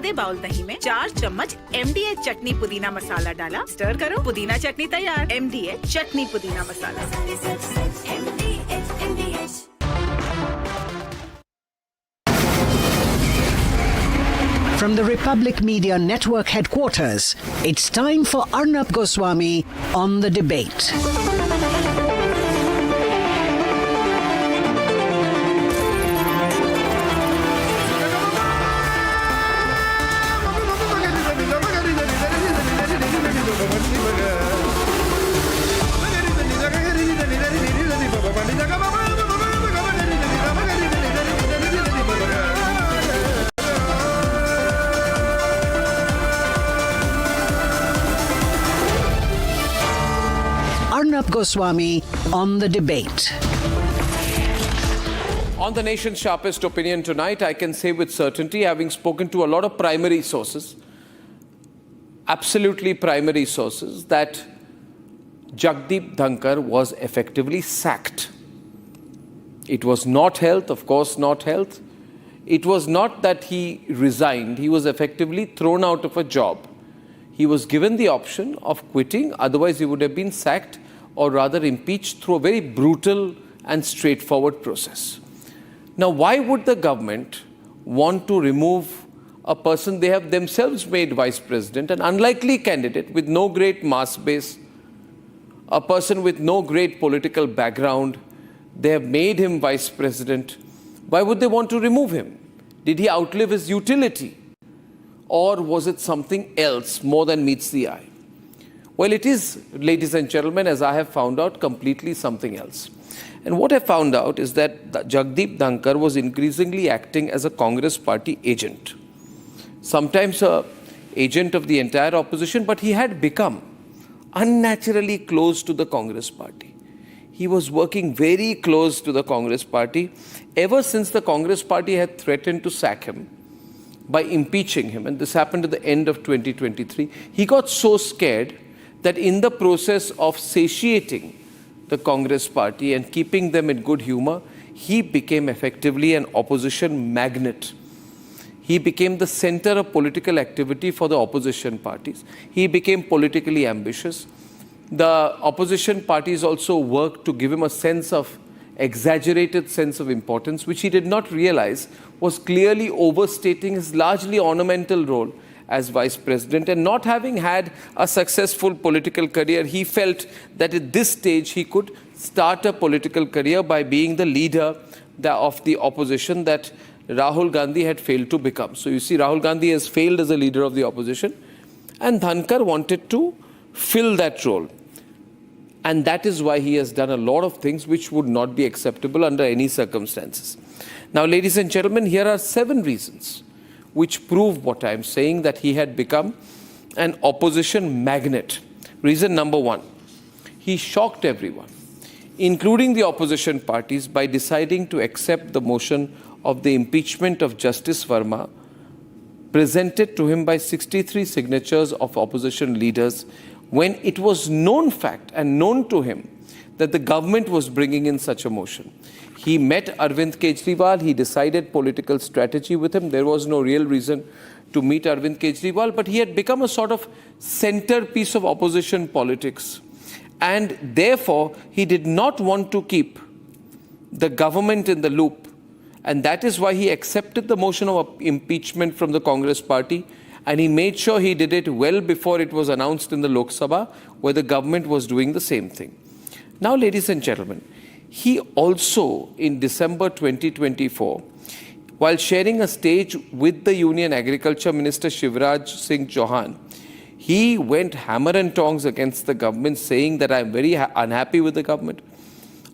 आधे बाउल दही में 4 चम्मच MDH चटनी पुदीना मसाला डाला, स्टर करो, पुदीना चटनी तैयार। MDH चटनी पुदीना मसाला। From the Republic Media Network headquarters, it's time for Arnab Goswami on the debate. Arnab Goswami on the debate. On the nation's sharpest opinion tonight, I can say with certainty, having spoken to a lot of primary sources, absolutely primary sources, that Jagdeep Dhankar was effectively sacked. It was not health, of course not health. It was not that he resigned. He was effectively thrown out of a job. He was given the option of quitting, otherwise he would have been sacked or rather impeached through a very brutal and straightforward process. Now, why would the government want to remove a person they have themselves made vice president, an unlikely candidate with no great mass base, a person with no great political background? They have made him vice president. Why would they want to remove him? Did he outlive his utility? Or was it something else more than meets the eye? Well, it is, ladies and gentlemen, as I have found out, completely something else. And what I found out is that Jagdeep Dhankar was increasingly acting as a Congress party agent. Sometimes an agent of the entire opposition, but he had become unnaturally close to the Congress party. He was working very close to the Congress party ever since the Congress party had threatened to sack him by impeaching him. And this happened at the end of 2023. He got so scared that in the process of satiating the Congress party and keeping them in good humor, he became effectively an opposition magnet. He became the center of political activity for the opposition parties. He became politically ambitious. The opposition parties also worked to give him a sense of exaggerated sense of importance, which he did not realize was clearly overstating his largely ornamental role as vice president. And not having had a successful political career, he felt that at this stage he could start a political career by being the leader of the opposition that Rahul Gandhi had failed to become. So you see, Rahul Gandhi has failed as a leader of the opposition, and Dhankar wanted to fill that role. And that is why he has done a lot of things which would not be acceptable under any circumstances. Now, ladies and gentlemen, here are 7 reasons which prove what I am saying, that he had become an opposition magnet. Reason number 1, he shocked everyone, including the opposition parties, by deciding to accept the motion of the impeachment of Justice Varma, presented to him by 63 signatures of opposition leaders, when it was known fact and known to him that the government was bringing in such a motion. He met Arvind Kejriwal, he decided political strategy with him. There was no real reason to meet Arvind Kejriwal, but he had become a sort of centerpiece of opposition politics. And therefore, he did not want to keep the government in the loop. And that is why he accepted the motion of impeachment from the Congress party. And he made sure he did it well before it was announced in the Lok Sabha, where the government was doing the same thing. Now, ladies and gentlemen, he also, in December 2024, while sharing a stage with the Union Agriculture Minister Shivraj Singh Chauhan, he went hammer and tongs against the government, saying that I am very unhappy with the government.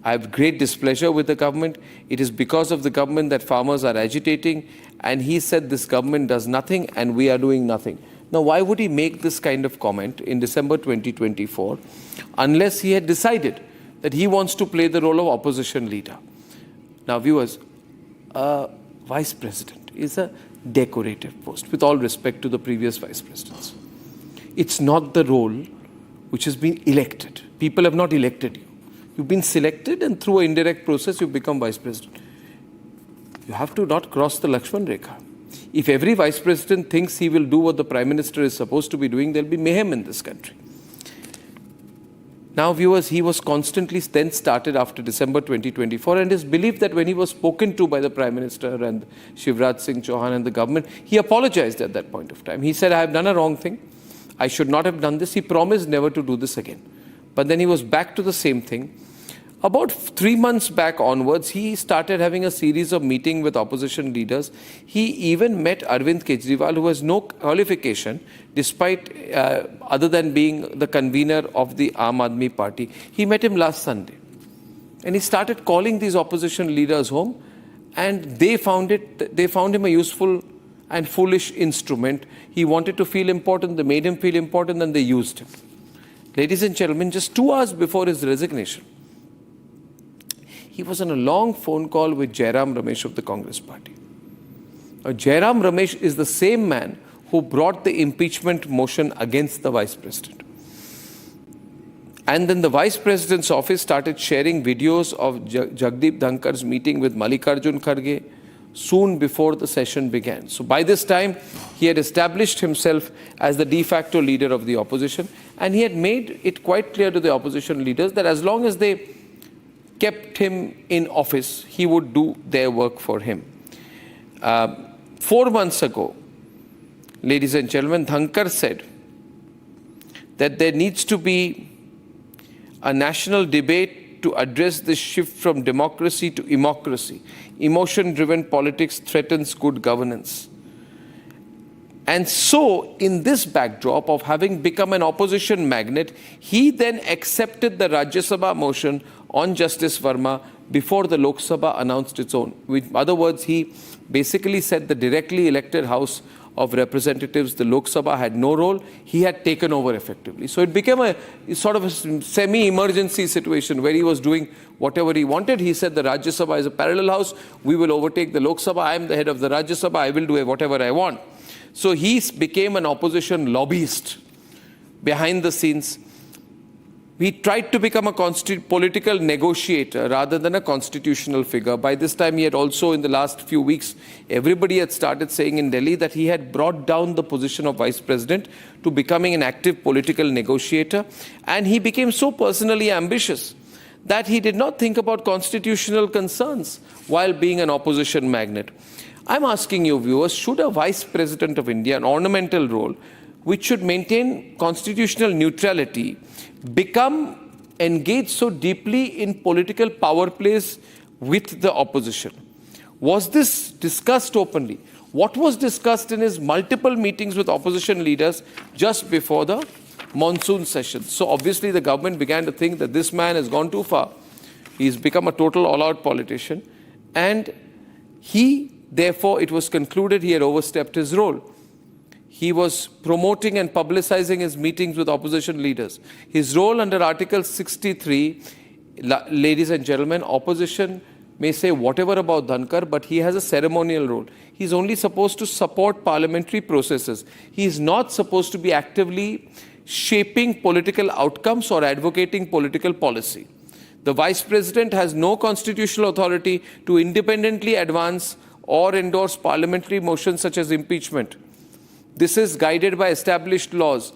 I have great displeasure with the government. It is because of the government that farmers are agitating. And he said this government does nothing and we are doing nothing. Now, why would he make this kind of comment in December 2024 unless he had decided that he wants to play the role of opposition leader? Now, viewers, vice president is a decorative post, with all respect to the previous vice presidents. It's not the role which has been elected. People have not elected you. You've been selected, and through an indirect process, you've become vice president. You have to not cross the Lakshman Rekha. If every vice president thinks he will do what the prime minister is supposed to be doing, there'll be mayhem in this country. Now, viewers, he was constantly then started after December 2024, and is believed that when he was spoken to by the Prime Minister and Shivraj Singh Chauhan and the government, he apologized at that point of time. He said, I have done a wrong thing. I should not have done this. He promised never to do this again. But then he was back to the same thing. About 3 months back onwards, he started having a series of meetings with opposition leaders. He even met Arvind Kejriwal, who has no qualification, despite other than being the convener of the Aam Aadmi Party. He met him last Sunday. And he started calling these opposition leaders home, and they found him a useful and foolish instrument. He wanted to feel important, they made him feel important, and they used him. Ladies and gentlemen, just 2 hours before his resignation, he was on a long phone call with Jairam Ramesh of the Congress Party. Jairam Ramesh is the same man who brought the impeachment motion against the Vice President. And then the Vice President's office started sharing videos of Jagdeep Dhankar's meeting with Mallikarjun Kharge soon before the session began. So by this time, he had established himself as the de facto leader of the opposition, and he had made it quite clear to the opposition leaders that as long as they kept him in office, he would do their work for him. 4 months ago, ladies and gentlemen, Dhankar said that there needs to be a national debate to address this shift from democracy to immocracy. Emotion-driven politics threatens good governance. And so, in this backdrop of having become an opposition magnet, he then accepted the Rajya Sabha motion on Justice Varma before the Lok Sabha announced its own. In other words, he basically said the directly elected House of Representatives, the Lok Sabha, had no role. He had taken over effectively. So it became a sort of a semi-emergency situation where he was doing whatever he wanted. He said the Rajya Sabha is a parallel house. We will overtake the Lok Sabha. I am the head of the Rajya Sabha. I will do whatever I want. So he became an opposition lobbyist behind the scenes. He tried to become a political negotiator rather than a constitutional figure. By this time, he had also, in the last few weeks, everybody had started saying in Delhi that he had brought down the position of Vice President to becoming an active political negotiator. And he became so personally ambitious that he did not think about constitutional concerns while being an opposition magnet. I'm asking you, viewers, should a Vice President of India, an ornamental role, which should maintain constitutional neutrality, become engaged so deeply in political power plays with the opposition? Was this discussed openly? What was discussed in his multiple meetings with opposition leaders just before the monsoon session? So obviously the government began to think that this man has gone too far. He's become a total all-out politician, and therefore, it was concluded he had overstepped his role. He was promoting and publicizing his meetings with opposition leaders. His role under Article 63, ladies and gentlemen, opposition may say whatever about Dhankar, but he has a ceremonial role. He's only supposed to support parliamentary processes. He is not supposed to be actively shaping political outcomes or advocating political policy. The Vice President has no constitutional authority to independently advance or endorse parliamentary motions such as impeachment. This is guided by established laws.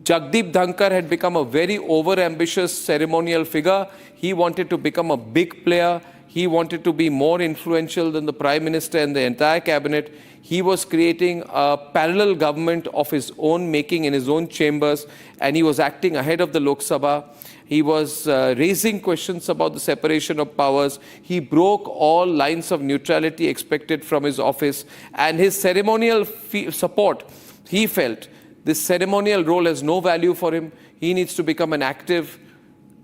Jagdeep Dhankar had become a very over-ambitious ceremonial figure. He wanted to become a big player. He wanted to be more influential than the Prime Minister and the entire cabinet. He was creating a parallel government of his own making in his own chambers, and he was acting ahead of the Lok Sabha. He was raising questions about the separation of powers. He broke all lines of neutrality expected from his office. And his ceremonial support, he felt, this ceremonial role has no value for him. He needs to become an active,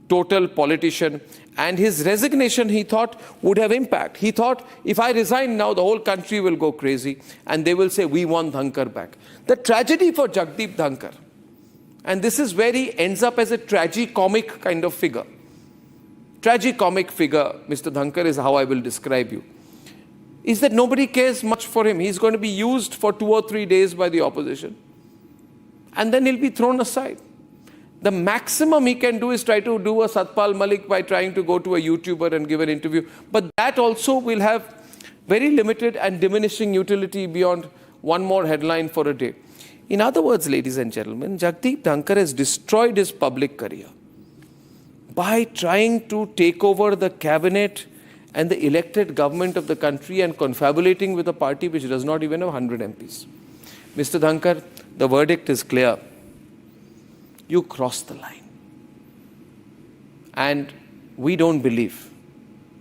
total politician. And his resignation, he thought, would have impact. He thought, if I resign now, the whole country will go crazy. And they will say, we want Dhankar back. The tragedy for Jagdeep Dhankar, and this is where he ends up as a tragicomic kind of figure. Tragicomic figure, Mr. Dhankar, is how I will describe you. Is that nobody cares much for him. He's going to be used for 2 or 3 days by the opposition. And then he'll be thrown aside. The maximum he can do is try to do a Satpal Malik by trying to go to a YouTuber and give an interview. But that also will have very limited and diminishing utility beyond one more headline for a day. In other words, ladies and gentlemen, Jagdeep Dhankar has destroyed his public career by trying to take over the cabinet and the elected government of the country and confabulating with a party which does not even have 100 MPs. Mr. Dhankar, the verdict is clear. You crossed the line. And we don't believe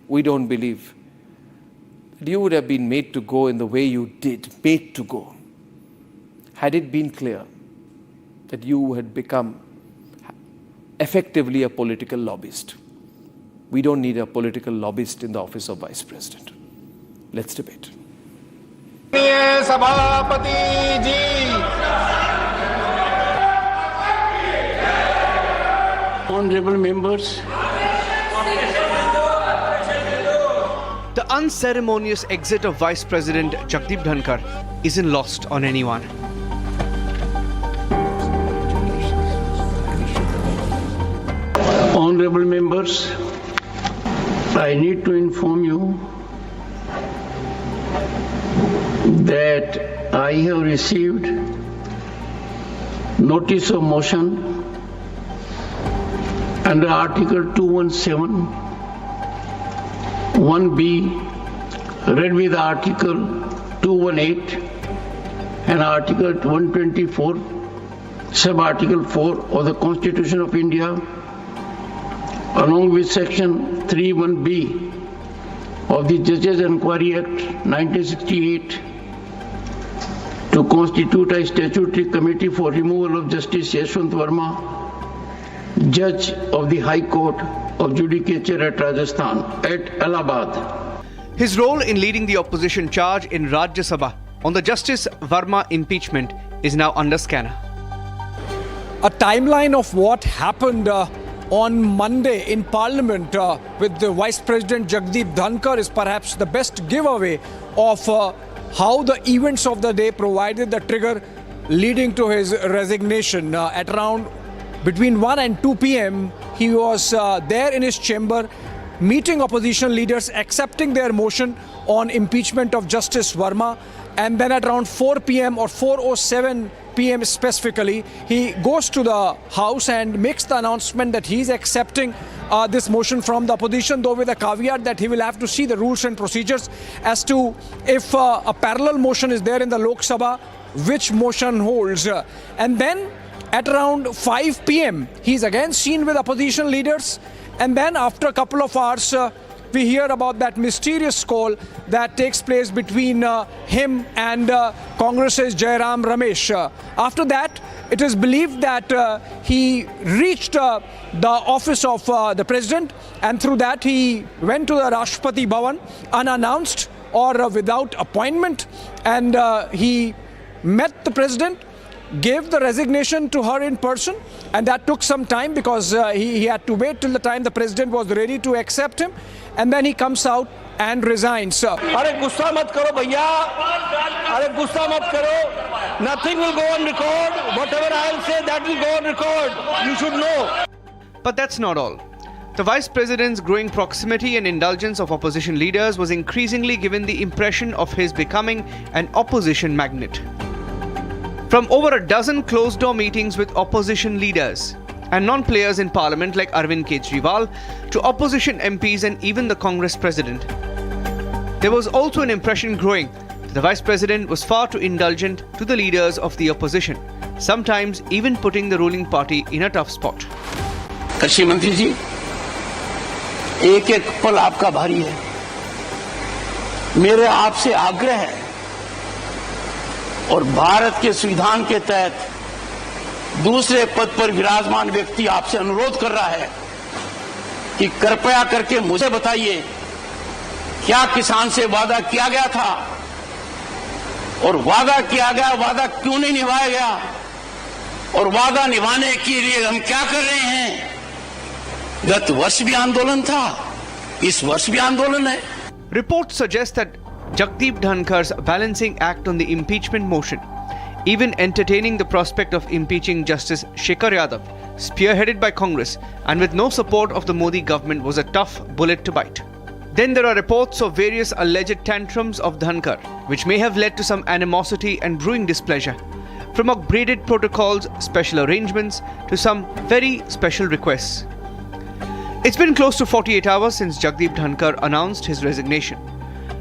that you would have been made to go in the way you did, made to go, had it been clear that you had become effectively a political lobbyist. We don't need a political lobbyist in the office of Vice President. Let's debate. Honorable members, the unceremonious exit of Vice President Jagdeep Dhankar isn't lost on anyone. honorable members, I need to inform you that I have received notice of motion under Article 217, 1B, read with Article 218 and Article 124, Sub-Article 4 of the Constitution of India, along with Section 31B of the Judicial Inquiry Act 1968, to constitute a statutory committee for removal of Justice Yashwant Varma, Judge of the High Court of Judicature at Rajasthan, at Allahabad. His role in leading the opposition charge in Rajya Sabha on the Justice Varma impeachment is now under scanner. A timeline of what happened on Monday in Parliament with the Vice President Jagdeep Dhankhar is perhaps the best giveaway of how the events of the day provided the trigger leading to his resignation. At around between 1 and 2 p.m., he was there in his chamber meeting opposition leaders, accepting their motion on impeachment of Justice Varma. And then at around 4 p.m. or 4:07 p.m. specifically, he goes to the House and makes the announcement that he's accepting this motion from the opposition, though with a caveat that he will have to see the rules and procedures as to if a parallel motion is there in the Lok Sabha, which motion holds. And then at around 5 p.m., he's again seen with opposition leaders. And then after a couple of hours, we hear about that mysterious call that takes place between him and Congress's Jairam Ramesh. After that, it is believed that he reached the office of the president, and through that he went to the Rashtrapati Bhavan unannounced or without appointment, and he met the president, gave the resignation to her in person, and that took some time because he had to wait till the time the president was ready to accept him, and then he comes out and resigns. अरे गुस्सा मत करो भैया, अरे गुस्सा मत करो. Nothing will go on record. Whatever I'll say, that will go on record. You should know. But that's not all. The Vice President's growing proximity and indulgence of opposition leaders was increasingly given the impression of his becoming an opposition magnet. From over a dozen closed-door meetings with opposition leaders and non-players in parliament like Arvind Kejriwal to opposition MPs and even the Congress president, there was also an impression growing that the Vice President was far too indulgent to the leaders of the opposition, sometimes even putting the ruling party in a tough spot. कृषि मंत्री जी, एक एक पल आपका भारी है. मेरे आपसे आग्रह है और भारत के संविधान के तहत दूसरे पद पर विराजमान व्यक्ति आपसे अनुरोध कर रहा है कि कृपया करके मुझे बताइए, क्या किसान से वादा किया गया था और वादा किया गया वादा क्यों नहीं निभाया गया और वादा निभाने के लिए हम क्या कर रहे हैं. गत वर्ष भी आंदोलन था, इस वर्ष भी आंदोलन है. Reports suggest that Jagdeep Dhankar's balancing act on the impeachment motion, even entertaining the prospect of impeaching Justice Shekhar Yadav, spearheaded by Congress and with no support of the Modi government, was a tough bullet to bite. Then there are reports of various alleged tantrums of Dhankar, which may have led to some animosity and brewing displeasure, from upgraded protocols, special arrangements, to some very special requests. It's been close to 48 hours since Jagdeep Dhankar announced his resignation,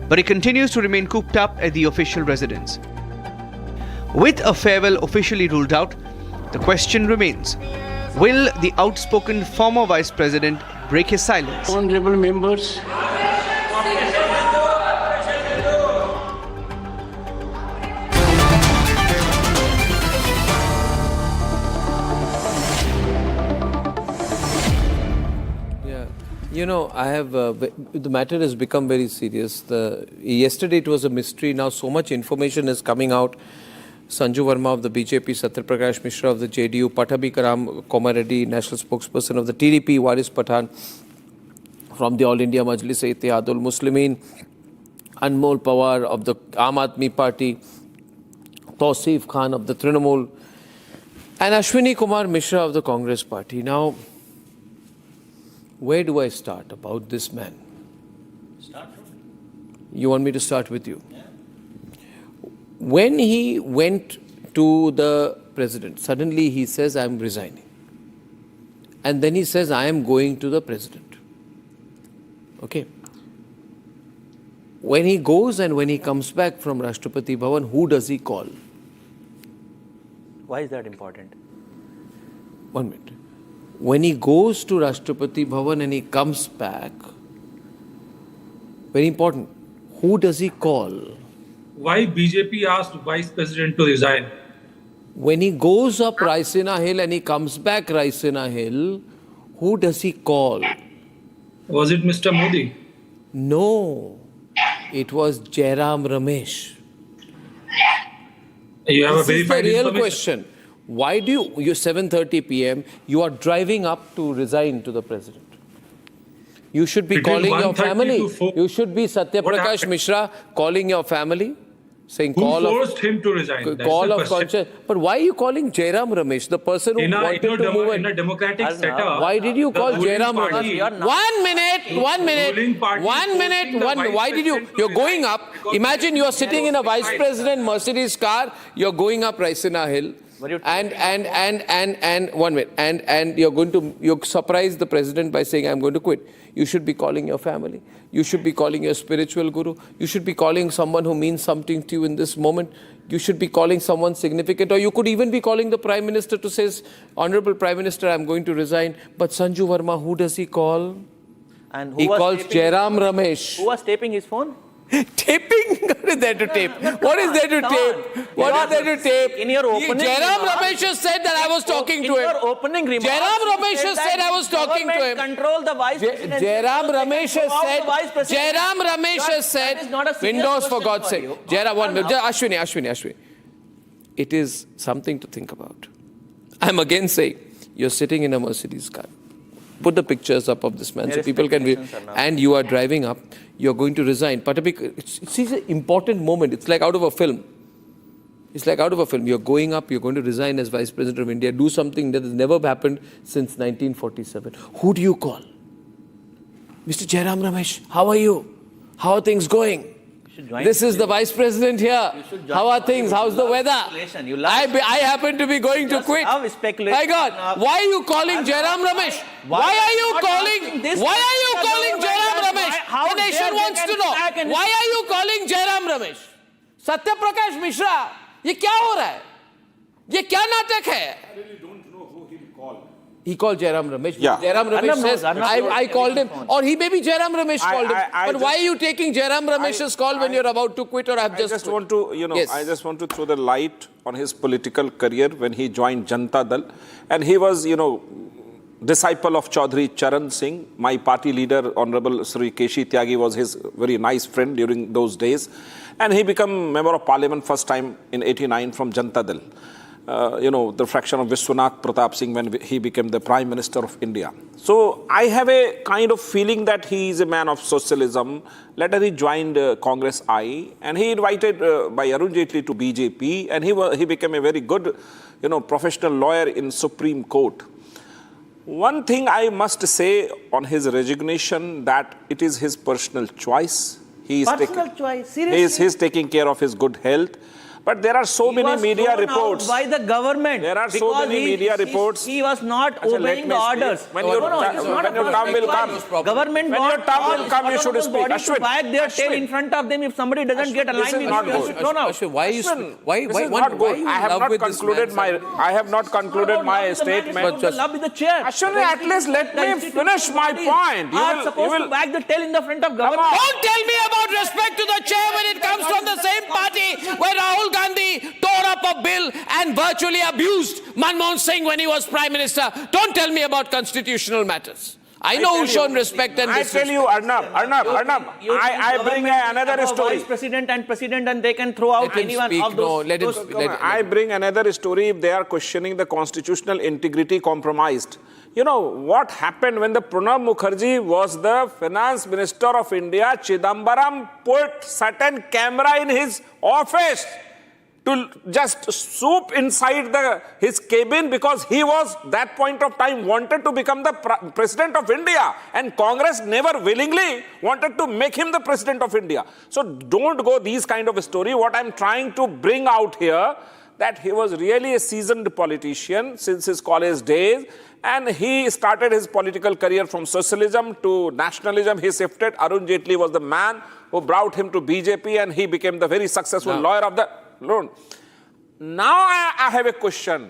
but he continues to remain cooped up at the official residence. With a farewell officially ruled out, the question remains, will the outspoken former Vice President break his silence? Honorable members, You know, I have the matter has become very serious. Yesterday it was a mystery. Now so much information is coming out. Sanju Varma of the BJP, Satya Prakash Mishra of the JDU, Pattabhi Karam Komareddy, national spokesperson of the TDP, Waris Pathan from the All India Majlis-e-Ittihadul Muslimin, Anmol Pawar of the Aam Aadmi Party, Tausif Khan of the Trinamool, and Ashwini Kumar Mishra of the Congress Party. Now, where do I start about this man? You want me to start with you? Yeah. When he went to the president, suddenly he says, I am resigning. And then he says, I am going to the president. Okay. When he goes and when he comes back from Rashtrapati Bhavan, who does he call? Why is that important? 1 minute. When he goes to Rashtrapati Bhavan and he comes back, very important, who does he call? Why BJP asked Vice President to resign? When he goes up Raisina Hill and he comes back Raisina Hill, who does he call? Was it Mr. Modi? No, it was Jairam Ramesh. You have This a is the verified real information. question. Why do you 7:30 p.m., you are driving up to resign to the president? You should be Between calling your 1:30 family. to 4. You should be Satya What Prakash happened? Mishra calling your family, saying Who call forced of him to resign? That's call the of question. conscience. But why are you calling Jairam Ramesh, the person who wanted to move In a democratic Arnab, setup, Why did you the call ruling Jairam party- Ramesh? 1 minute, 1 minute, ruling party 1 minute, forcing the vice why did you? president to You're going resign up. because Imagine you are sitting in a was vice president Mercedes car. You're going up Raisina Hill. And 1 minute, and you surprise the president by saying, I'm going to quit. You should be calling your family. You should be calling your spiritual guru. You should be calling someone who means something to you in this moment. You should be calling someone significant, or you could even be calling the Prime Minister to say, Honorable Prime Minister, I'm going to resign. But Sanju Varma, who does he call? And who He was calls taping- Jairam Ramesh. Who was taping his phone? Taping? What is there to tape? What is there to come tape? on. What You is there to tape? in your opening Jairam remarks- Ramesh has said that I was talking to In him. your opening remarks, Jairam you Ramesh has that said I was talking to government him. Control the vice presidency. Jairam Ramesh has Throughout said. the vice presidency. Jairam Ramesh That- has said. that is not a serious Windows, for question God's for sake. you. Jairam, one minute. Arnab. Ashwini. It is something to think about. I'm again saying, you're sitting in a Mercedes car. Put the pictures up of this man so people can read. And you are driving up. You're going to resign. It's an important moment. It's like out of a film. It's like out of a film. You're going up. You're going to resign as Vice President of India. Do something that has never happened since 1947. Who do you call? Mr. Jairam Ramesh, how are you? How are things going? This is the Vice President here. How are things? How's the weather? I happen to be going to quit. My God, why are you calling Jairam Ramesh? Why are you calling Jairam Ramesh? The nation wants to know. Why are you calling Jairam Ramesh? Satya Prakash Mishra, ये क्या हो रहा है? ये क्या नाटक है? He called Jairam Ramesh. Yeah. Jairam Ramesh says, I called him. Or he maybe Jairam Ramesh called him. But why are you taking Jairam Ramesh's call when you're about to quit or have just quit? want to, Yes. I just want to throw the light on his political career when he joined Janata Dal. And he was, disciple of Chaudhry Charan Singh. My party leader, Honorable Sri Keshi Tyagi, was his very nice friend during those days. And he became Member of Parliament first time in 89 from Janata Dal. The fraction of Vishwanath Pratap Singh when he became the Prime Minister of India. So I have a kind of feeling that he is a man of socialism. Later he joined Congress I, and he invited by Arun Jaitley to BJP, and he became a very good, professional lawyer in Supreme Court. One thing I must say on his resignation, that it is his personal choice. He is Personal choice, seriously. He is taking care of his good health. But there are so many media reports. By the government. There are so many media reports. He was not obeying the orders. When your time will come. Government when your time will come, you should speak. To wag their tail in front of them if somebody doesn't get aligned. This is not good. Why this is not good. I have not concluded my statement. Love with the chair. Ashwini, at least let me finish my point. You are supposed to wag the tail in the front of government. Don't tell me about respect to the chair when it comes from the same party where Rahul Gandhi tore up a bill and virtually abused Manmohan Singh when he was Prime Minister. Don't tell me about constitutional matters. I know who's shown respect and disrespect. I tell you, Arnab, I bring another story. Vice President and President, and they can throw out anyone of those. I bring another story if they are questioning the constitutional integrity compromised. You know, what happened when the Pranab Mukherjee was the Finance Minister of India, Chidambaram put certain camera in his office to just swoop inside his cabin because he was, that point of time, wanted to become the President of India. And Congress never willingly wanted to make him the President of India. So don't go these kind of story. What I'm trying to bring out here, that he was really a seasoned politician since his college days. And he started his political career from socialism to nationalism. He shifted. Arun Jaitley was the man who brought him to BJP, and he became the very successful lawyer of the loan. Now I have a question.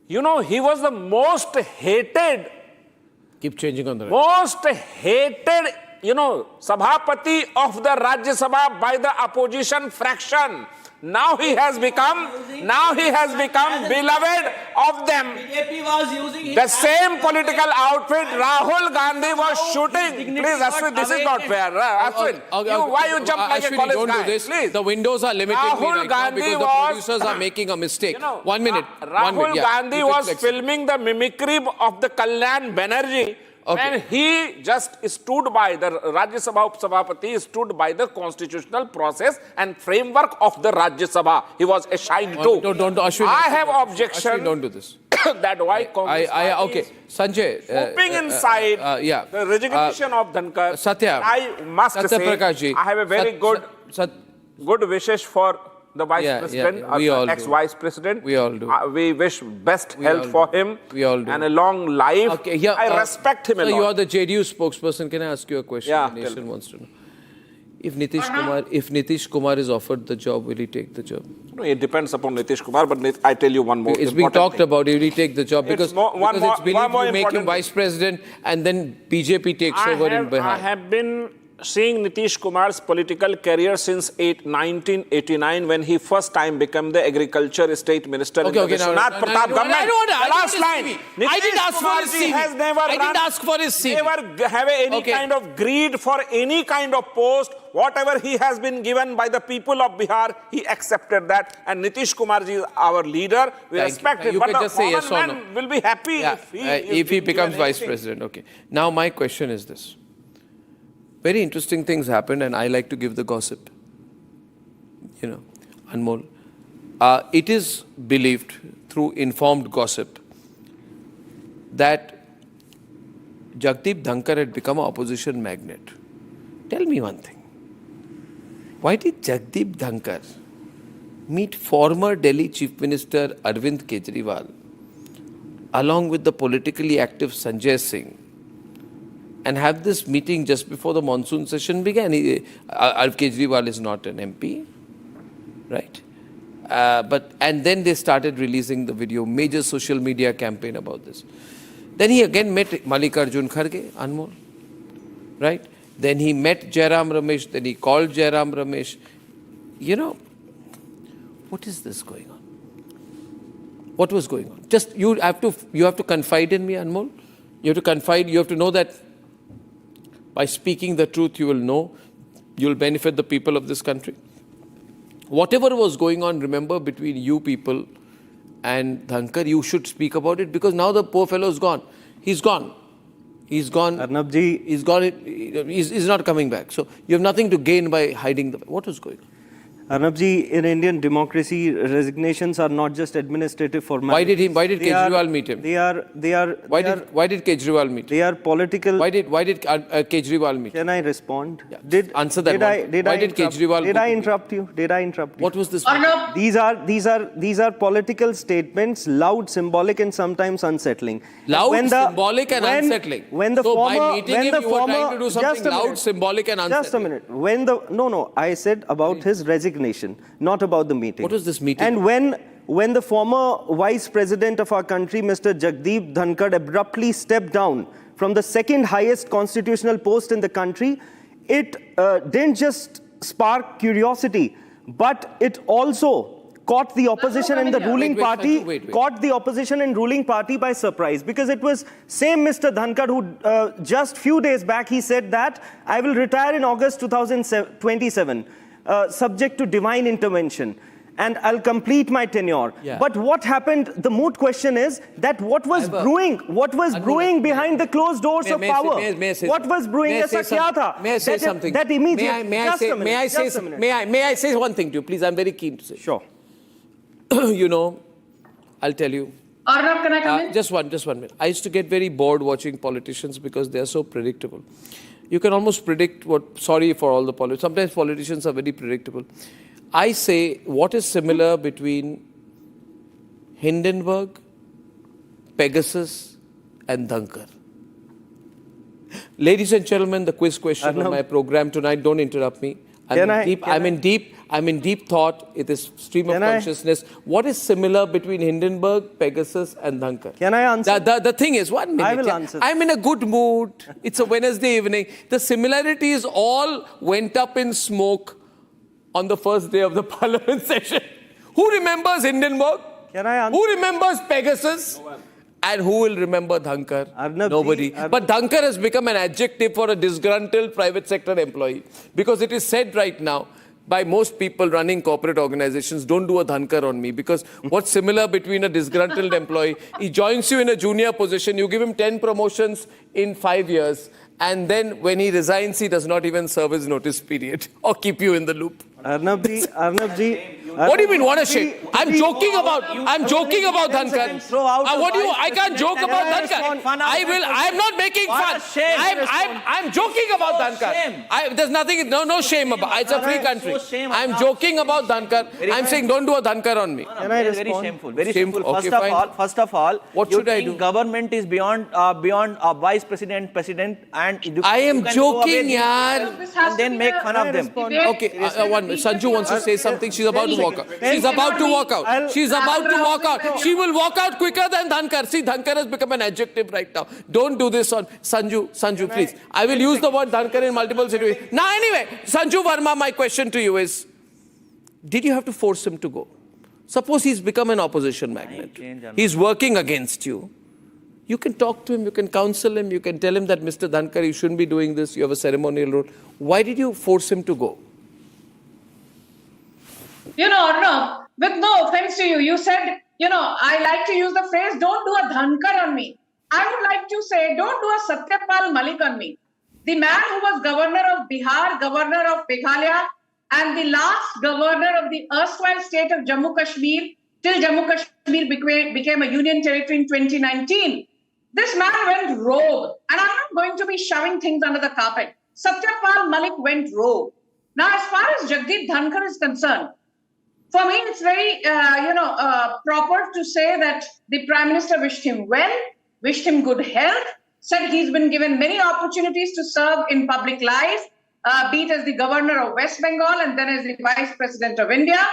You know, he was the most hated. Keep changing on the right. Most hated, Sabhapati of the Rajya Sabha by the opposition fraction. Now he has become beloved of them. The same political outfit Rahul Gandhi was shooting. Please, Ashwin, this is not fair. Ashwin, why you jump like a college don't guy? do this. Please. The windows are limiting me right now because the producers are making a mistake. 1 minute. Rahul Gandhi was filming the mimicry of the Kalyan Banerjee. Okay. And he just stood by, the Rajya Sabha Sabhapati stood by the constitutional process and framework of the Rajya Sabha. He was assigned to. Don't, Ashwin, I have objection. Ashwin, don't do this. That why Congress okay. Sanjay. swooping inside the resignation of Dhankar. Satya. I must Satya say, Prakashji, I have a very good wishes for the Vice President, or ex-Vice President. We all do. We wish best health for him. We all do. And a long life. Okay, yeah, I respect him a lot. You are the JDU spokesperson. Can I ask you a question? Yeah, the nation wants to know. If Nitish Kumar is offered the job, will he take the job? No, it depends upon Nitish Kumar, but I tell you one more. It's being talked about. Will he take the job? Because it's believed you make him Vice President and then BJP takes over in Bihar. I have been seeing Nitish Kumar's political career since 1989 when he first time became the Agriculture State Minister in the Vishwanath Pratap government. Last line. I didn't ask for his CV. I didn't ask for his CV. Never have any kind of greed for any kind of post. Whatever he has been given by the people of Bihar, he accepted that. And Nitish Kumarji is our leader. We respect him. You but can just say yes or no. Will be happy if he becomes Vice President. Okay. Now my question is this. Very interesting things happened, and I like to give the gossip. Anmol. It is believed through informed gossip that Jagdeep Dhankar had become an opposition magnet. Tell me one thing. Why did Jagdeep Dhankar meet former Delhi Chief Minister Arvind Kejriwal along with the politically active Sanjay Singh and have this meeting just before the monsoon session began? Arvind Kejriwal is not an MP, right? And then they started releasing the video, major social media campaign about this. Then he again met Mallikarjun Kharge, Anmol, right? Then he met Jairam Ramesh, then he called Jairam Ramesh. What is this going on? What was going on? Just you have to confide in me, Anmol. You have to confide, you have to know that by speaking the truth, you will benefit the people of this country. Whatever was going on, remember, between you people and Dhankar, you should speak about it because now the poor fellow is gone. He's gone. He's gone. Arnab ji. He's gone. He's not coming back. So you have nothing to gain by hiding what was going on? Arnabji, in Indian democracy, resignations are not just administrative formalities. Why did Kejriwal meet him? Why did Kejriwal meet him? They are political. Why did Kejriwal meet him? Can I respond? Yeah. Answer that one. Why did Kejriwal? Did I interrupt you? Did I interrupt you? What was this? These are political statements, loud, symbolic, and sometimes unsettling. Loud, symbolic, and unsettling. When the so former, by meeting when him, the you former, were trying to do something loud, symbolic, and unsettling. Just a minute. No, I said about his resignation, not about the meeting. What was this meeting? And when the former Vice President of our country, Mr. Jagdeep Dhankar, abruptly stepped down from the second highest constitutional post in the country, it didn't just spark curiosity, but it also caught the opposition and the ruling party, caught the opposition and ruling party by surprise, because it was same Mr. Dhankar who just few days back he said that I will retire in August 2027, subject to divine intervention, and I'll complete my tenure. Yeah. But what happened? The moot question is that what was brewing? What was brewing behind the closed doors of power? What was brewing? May I say something? That immediate. May I say one thing to you, please? I'm very keen to say. Sure. You know, I'll tell you. Arnab, can I come in? Just one minute. I used to get very bored watching politicians because they are so predictable. You can almost predict sorry for all the politicians. Sometimes politicians are very predictable. I say, what is similar between Hindenburg, Pegasus, and Dhankar? Ladies and gentlemen, the quiz question on my program tonight. Don't interrupt me. I'm in deep thought. It is stream of consciousness. What is similar between Hindenburg, Pegasus, and Dhankar? Can I answer? The thing is, 1 minute. I will answer. I'm in a good mood. It's a Wednesday evening. The similarities all went up in smoke on the first day of the parliament session. Who remembers Hindenburg? Can I answer? Who remembers Pegasus? And who will remember Dhankar? Arnab, nobody. But Dhankar has become an adjective for a disgruntled private sector employee. Because it is said right now by most people running corporate organizations, don't do a Dhankar on me. Because what's similar between a disgruntled employee? He joins you in a junior position, you give him 10 promotions in 5 years. And then when he resigns, he does not even serve his notice period or keep you in the loop. Arnabji. What do you mean, what a shame? I'm joking about Dhankar. I can't joke about Dhankar. I'm not making fun. I'm joking about Dhankar. There's nothing, no shame about it. It's a free country. I'm joking about Dhankar. I'm saying don't do a Dhankar on me. Very shameful. Very shameful. First of all, what should I do? Government is beyond vice president, president, and I am joking, yaar. And then make fun of them. Okay, Sanju wants to say something. She's about to walk out. She's about to walk out. She's about to walk out. She will walk out quicker than Dhankar. See, Dhankar has become an adjective right now. Don't do this on Sanju, please. I will use the word Dhankar in multiple situations. Now, anyway, Sanju Varma, my question to you is, did you have to force him to go? Suppose he's become an opposition magnet. He's working against you. You can talk to him, you can counsel him, you can tell him that, Mr. Dhankar, you shouldn't be doing this, you have a ceremonial role. Why did you force him to go? You know, Arnab, with no offense to you, you said, I like to use the phrase, don't do a Dhankar on me. I would like to say, don't do a Satyapal Malik on me. The man who was governor of Bihar, governor of Meghalaya, and the last governor of the erstwhile state of Jammu Kashmir, till Jammu Kashmir became a union territory in 2019. This man went rogue. And I'm not going to be shoving things under the carpet. Satyapal Malik went rogue. Now, as far as Jagdeep Dhankar is concerned, for me, it's very, proper to say that the Prime Minister wished him well, wished him good health, said he's been given many opportunities to serve in public life, be it as the Governor of West Bengal and then as the Vice President of India.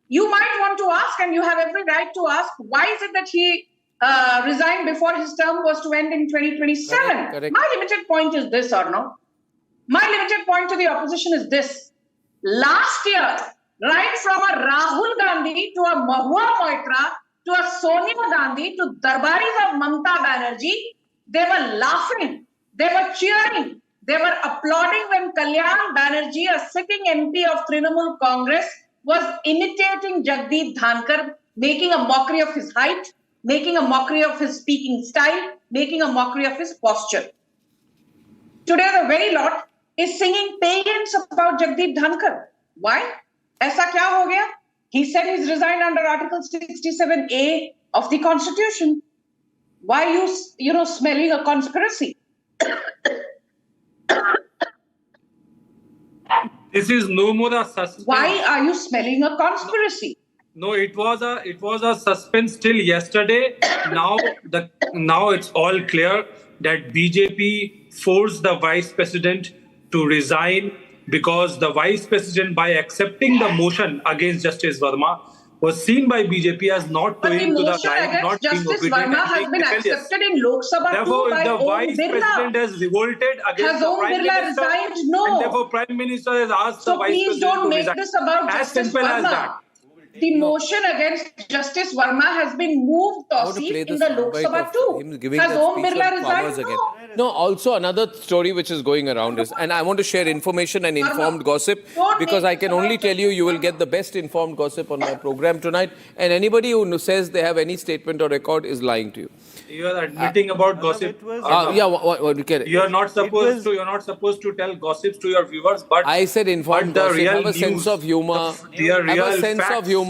You might want to ask, and you have every right to ask, why is it that he resigned before his term was to end in 2027? Correct. My limited point is this, Arnab. My limited point to the opposition is this. Last year, right from a Rahul Gandhi to a Mahua Moitra to a Sonia Gandhi to Darbaris of Mamta Banerjee, they were laughing, they were cheering, they were applauding when Kalyan Banerjee, a sitting MP of Trinamool Congress, was imitating Jagdeep Dhankar, making a mockery of his height, making a mockery of his speaking style, making a mockery of his posture. Today, the very lot is singing paeans about Jagdeep Dhankar. Why? ऐसा क्या हो गया? He said he's resigned under Article 67A of the Constitution. Why are you smelling a conspiracy? This is no more a suspense. Why are you smelling a conspiracy? No, it was a suspense till yesterday. Now it's all clear that BJP forced the Vice President to resign because the Vice President, by accepting the motion against Justice Verma, was seen by BJP as not going to the line, not being Justice obedient. Verma has been accepted in Lok Sabha Therefore, too by the Om Vice Birla. President has revolted against Has the Om Prime Birla Minister, resigned? No. and therefore Prime Minister has asked the So Vice please President don't to make resign. this about As Justice simple as Verma. that. The motion against Justice Verma has been moved, Tawseef, in the Lok Sabha too. Has Om Birla resigned? No. No, also another story which is going around is, and I want to share information and informed gossip, because I can only tell you, you will get the best informed gossip on my program tonight, and anybody who says they have any statement or record is lying to you. You are admitting about gossip. You are not supposed to tell gossips to your viewers, but I said informed the gossip. real Have a news, sense of humor. Have a sense of humor.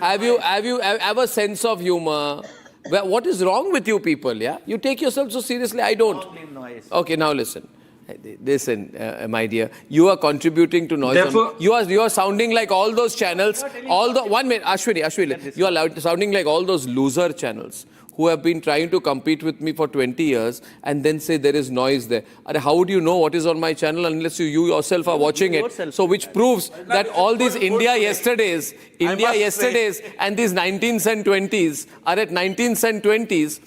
Have you have a sense of humor? What is wrong with you people? Yeah, you take yourself so seriously. I don't. Okay, now listen. Listen, my dear, you are contributing to noise. Therefore, you are sounding like all those channels. All the 1 minute, Ashwini, you are sounding like all those loser channels who have been trying to compete with me for 20 years and then say there is noise there. How would you know what is on my channel unless you yourself are watching it? So which proves that all these India yesterdays and these 19s and 20s are at 19s and 20s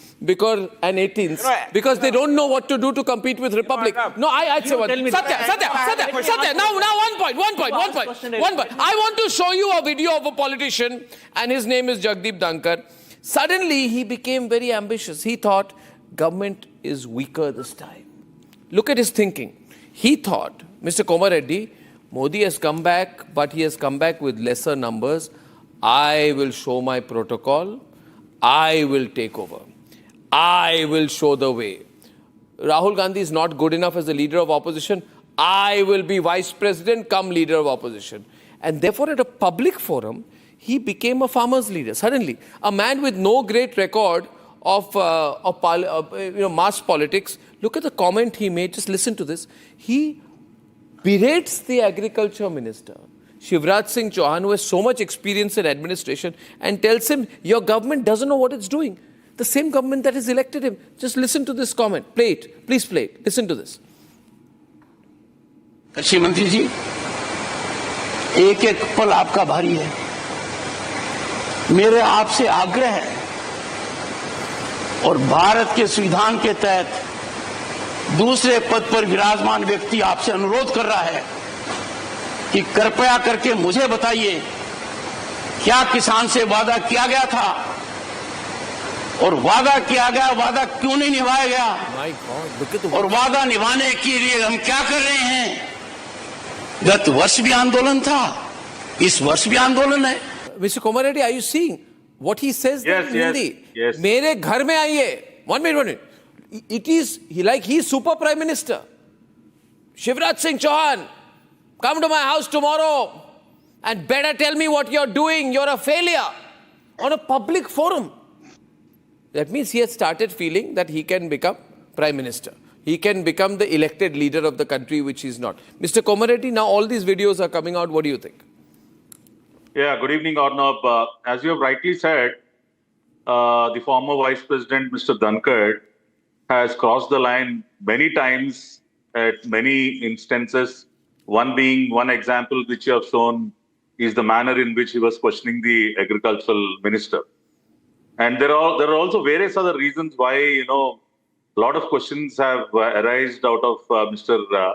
and 18s because they don't know what to do to compete with Republic. No, I'd say one. Satya, now one point. I want to show you a video of a politician and his name is Jagdeep Dhankar. Suddenly, he became very ambitious. He thought government is weaker this time. Look at his thinking. He thought, Mr. Komareddy, Modi has come back, but he has come back with lesser numbers. I will show my protocol. I will take over. I will show the way. Rahul Gandhi is not good enough as the leader of opposition. I will be vice president, come leader of opposition. And therefore, at a public forum, he became a farmer's leader. Suddenly, a man with no great record of mass politics. Look at the comment he made. Just listen to this. He berates the agriculture minister, Shivraj Singh Chauhan, who has so much experience in administration, and tells him, your government doesn't know what it's doing. The same government that has elected him. Just listen to this comment. Play it. Please play it. Listen to this. कृषि मंत्री जी, एक एक पल आपका भारी है. मेरे आपसे आग्रह है और भारत के संविधान के तहत दूसरे पद पर विराजमान व्यक्ति आपसे अनुरोध कर रहा है कि कृपया करके मुझे बताइए, क्या किसान से वादा किया गया था और वादा किया गया वादा क्यों नहीं निभाया गया, और वादा निभाने के लिए हम क्या कर रहे हैं. गत वर्ष भी आंदोलन था, इस वर्ष भी आंदोलन है. Mr. Komareddy, are you seeing what he says in Hindi? Yes. Mere ghar mein aiye. 1 minute. It is he's super prime minister. Shivraj Singh Chauhan, come to my house tomorrow and better tell me what you're doing. You're a failure on a public forum. That means he has started feeling that he can become prime minister. He can become the elected leader of the country, which he's not. Mr. Komareddy, now all these videos are coming out. What do you think? Yeah, good evening, Arnab. As you have rightly said, the former Vice President, Mr. Dhankar, has crossed the line many times at many instances. One example which you have shown is the manner in which he was questioning the agricultural minister. And there are also various other reasons why, a lot of questions have arisen out of Mr.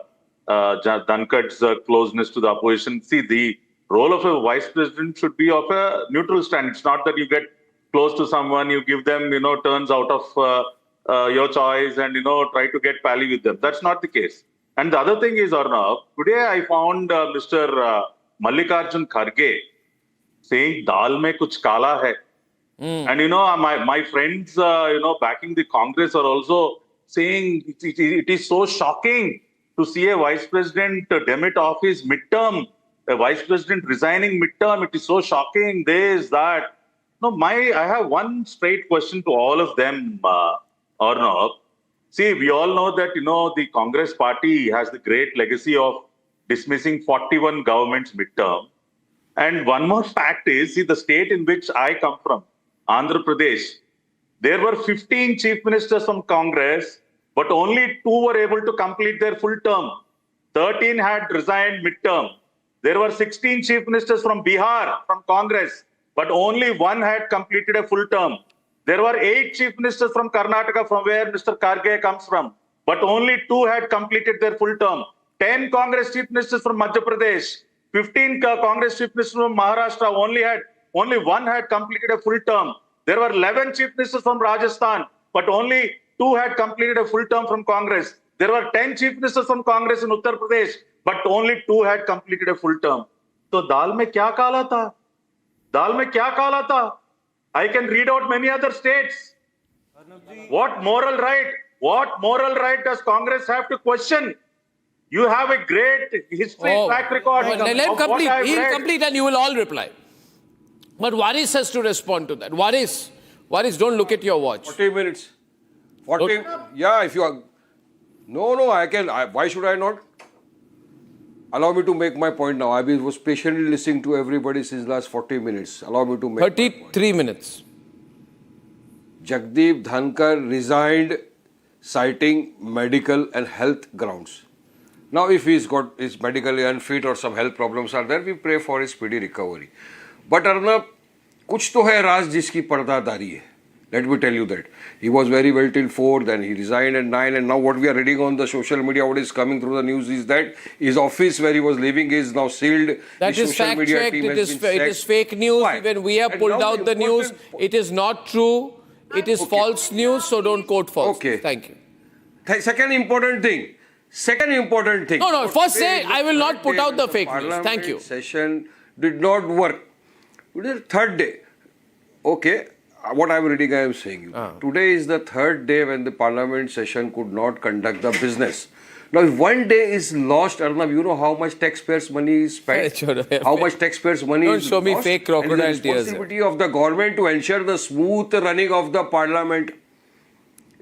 Dhankar's closeness to the opposition. See, the role of a vice president should be of a neutral stand. It's not that you get close to someone, you give them, turns out of your choice and, try to get pally with them. That's not the case. And the other thing is, Arnab, today I found Mr. Mallikarjun Kharge saying, Dal mein kuch kala hai. And, my friends, backing the Congress are also saying it is so shocking to see a vice president demit off his midterm a vice president resigning midterm. It is so shocking. This, that. No, I have one straight question to all of them, Arnab. See, we all know that, the Congress party has the great legacy of dismissing 41 governments midterm. And one more fact is, see, the state in which I come from, Andhra Pradesh, there were 15 chief ministers from Congress, but only 2 were able to complete their full term. 13 had resigned midterm. There were 16 chief ministers from Bihar, from Congress, but only 1 had completed a full term. There were 8 chief ministers from Karnataka, from where Mr. Kharge comes from, but only 2 had completed their full term. 10 Congress chief ministers from Madhya Pradesh, 15 Congress chief ministers from Maharashtra, only 1 had completed a full term. There were 11 chief ministers from Rajasthan, but only 2 had completed a full term from Congress. There were 10 chief ministers from Congress in Uttar Pradesh, but only 2 had completed a full term. So, dal mein kya kala tha? Dal mein kya kala tha? I can read out many other states. What moral right does Congress have to question? You have a great history, track record. Let him complete. He'll complete and you will all reply. But Waris has to respond to that. Waris, don't look at your watch. 40 minutes. 40. Yeah, if you are. No, I can. Why should I not? Allow me to make my point now. I was patiently listening to everybody since last 40 minutes. Allow me to make 33 minutes. Jagdeep Dhankar resigned citing medical and health grounds. Now, if he's medically unfit or some health problems are there, we pray for his speedy recovery. But Arnab, कुछ तो है राज जिसकी पर्दादारी है. Let me tell you that. He was very well till 4, then he resigned at 9, and now what we are reading on the social media, what is coming through the news is that his office where he was living is now sealed. That is fact checked. It is fake news. Why? Even we have pulled out the news. It is not true. It is false news, so don't quote false. Okay. Thank you. Second important thing. No, first say, I will not put out the fake news. Thank you. Session did not work. Today is third day. Okay. What I am reading, I am saying you. Today is the third day when the parliament session could not conduct the business. Now, if one day is lost, Arnab, you know how much taxpayers' money is spent? How much taxpayers' money is lost? Don't show me fake crocodile tears. It is the responsibility of the government to ensure the smooth running of the parliament.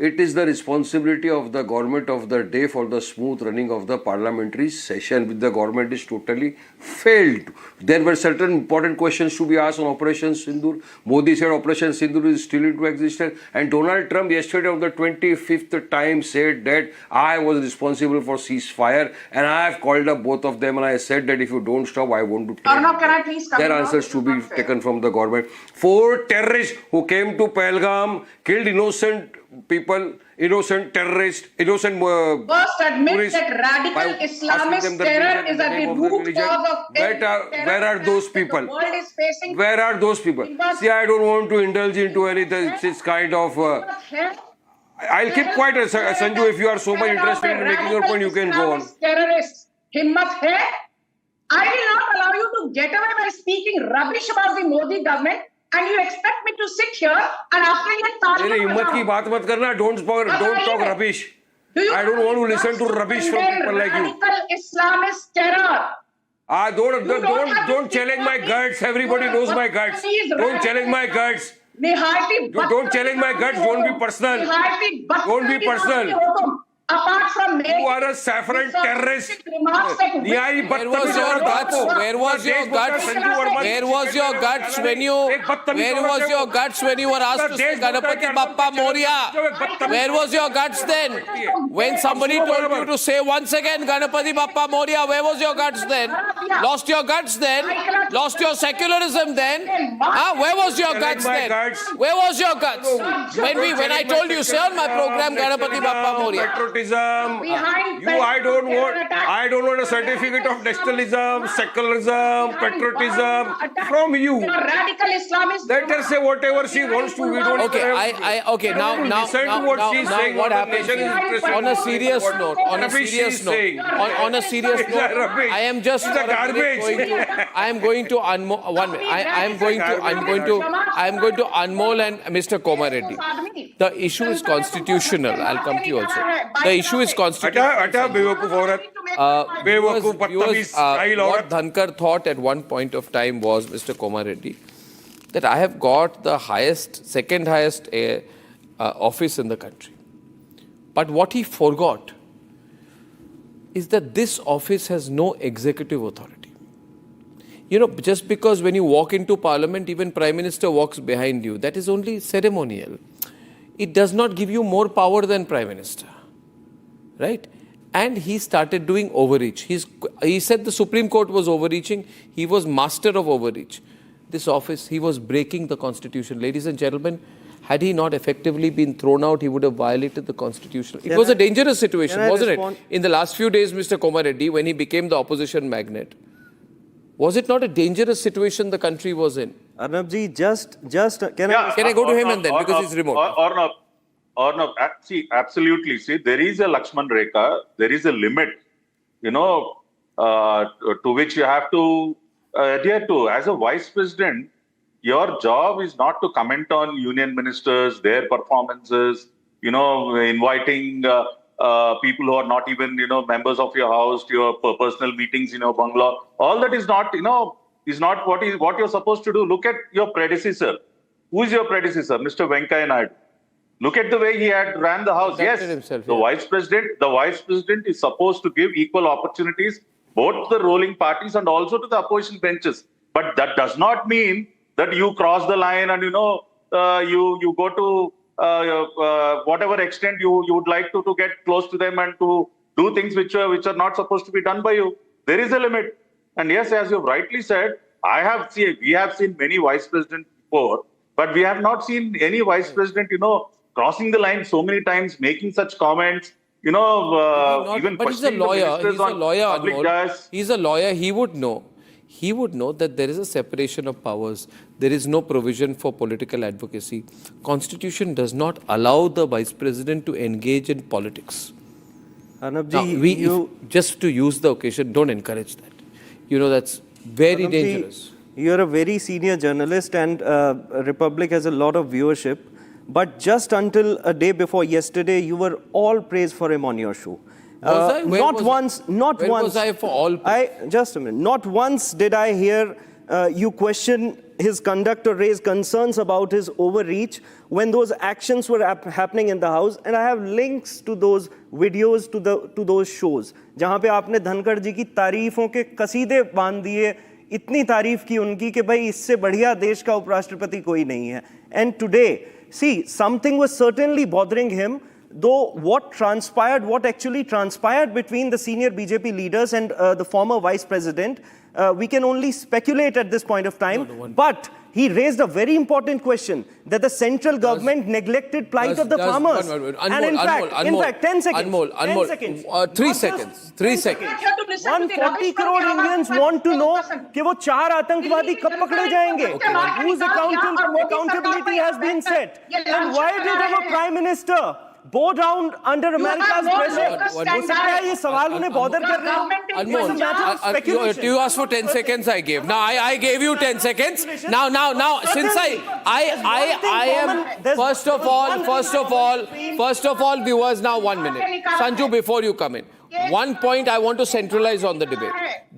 It is the responsibility of the government of the day for the smooth running of the parliamentary session, which the government is totally failed. There were certain important questions to be asked on Operation Sindoor. Modi said Operation Sindoor is still into existence. And Donald Trump yesterday on the 25th time said that I was responsible for ceasefire and I have called up both of them and I said that if you don't stop, I won't be Arnab, can I please come Their answers to be taken from the government. 4 terrorists who came to Pahalgam, killed innocent people, innocent terrorists, innocent First admit tourists, that radical Islamist terror is at the root cause of where are those people? The world is facing. Where are those people? See, I don't want to indulge into any this kind of. I'll keep quiet, Sanju. If you are so much interested in making your point, you can go on. Terrorists, himmat hai. I will not allow you to get away by speaking rubbish about the Modi government. And you expect me to sit here and after you मेरे हिम्मत की बात मत करना. Don't talk rubbish. I don't want to listen to rubbish from people like you. Radical Islamist terror. Don't challenge my guts. Everybody knows my guts. Don't challenge my guts. Don't challenge my guts. Don't be personal. Don't be personal. Apart from you are a saffron terrorist. Where was your guts? Where was your guts? Where was your guts when you? Where was your guts when you were asked to say Ganapati Bappa Moria? Where was your guts then? When somebody told you to say once again Ganapati Bappa Moria, where was your guts then? Lost your guts then? Lost your secularism then? Where was your guts then? Where was your guts? When I told you say on my program Ganapati Bappa Moria. I don't want a certificate of nationalism, secularism, patriotism from you. Radical Islamist. Let her say whatever she wants to. We don't. Okay. Now, what happens? On a serious note, I am just I am going to Anmol and Mr. Komareddy. The issue is constitutional. I'll come to you also. The issue is constitutional. What Dhankar thought at one point of time was, Mr. Komar Reddy, that I have got the second highest office in the country. But what he forgot is that this office has no executive authority. Just because when you walk into Parliament, even Prime Minister walks behind you, that is only ceremonial. It does not give you more power than Prime Minister, right? And he started doing overreach. He said the Supreme Court was overreaching. He was master of overreach. This office, he was breaking the Constitution. Ladies and gentlemen, had he not effectively been thrown out, he would have violated the Constitution. It was a dangerous situation, wasn't it? In the last few days, Mr. Komar Reddy, when he became the opposition magnate, was it not a dangerous situation the countri was in? Arnab ji, can I go to him and then, because he's remote? Arnab, see, absolutely. See, there is a Lakshman Rekha, there is a limit, to which you have to adhere to. As a vice president, your job is not to comment on union ministers, their performances, inviting people who are not even, members of your house to your personal meetings in your bungalow. All that is not, is not what you're supposed to do. Look at your predecessor. Who is your predecessor? Mr. Venkaiah Naidu. Look at the way he had ran the house. Yes, the vice president is supposed to give equal opportunities both to the ruling parties and also to the opposition benches. But that does not mean that you cross the line and you go to whatever extent you would like to get close to them and to do things which are not supposed to be done by you. There is a limit. And yes, as you've rightly said, we have seen many vice presidents before, but we have not seen any vice president, crossing the line so many times, making such comments, even but he's a lawyer. He's a lawyer. He would know. He would know that there is a separation of powers. There is no provision for political advocacy. Constitution does not allow the vice president to engage in politics. Arnab ji, just to use the occasion, don't encourage that. That's very dangerous. You're a very senior journalist and Republic has a lot of viewership. But just until a day before yesterday, you were all praised for him on your show. Not once. Was I for all? Just a minute. Not once did I hear you question his conduct or raise concerns about his overreach when those actions were happening in the house. And I have links to those videos, to those shows, जहाँ पे आपने धनखड़ जी की तारीफों के कसीदे बांध दिए, इतनी तारीफ की उनकी कि भाई इससे बढ़िया देश का उपराष्ट्रपति कोई नहीं है. And today, see, something was certainly bothering him. Though what actually transpired between the senior BJP leaders and the former vice president, we can only speculate at this point of time. But he raised a very important question that the central government neglected plight of the farmers. And in fact, 10 seconds. 3 seconds. 3 seconds. 140 crore Indians want to know कि वो 4 आतंकवादी कब पकड़े जाएंगे? Whose accountability has been set? And why did our Prime Minister bow down under America's pressure? ये सवाल उन्हें bother कर रहे हैं. You asked for 10 seconds, I gave. Now I gave you 10 seconds. Now, since I am first of all, viewers, now 1 minute. Sanju, before you come in, one point I want to centralize on the debate.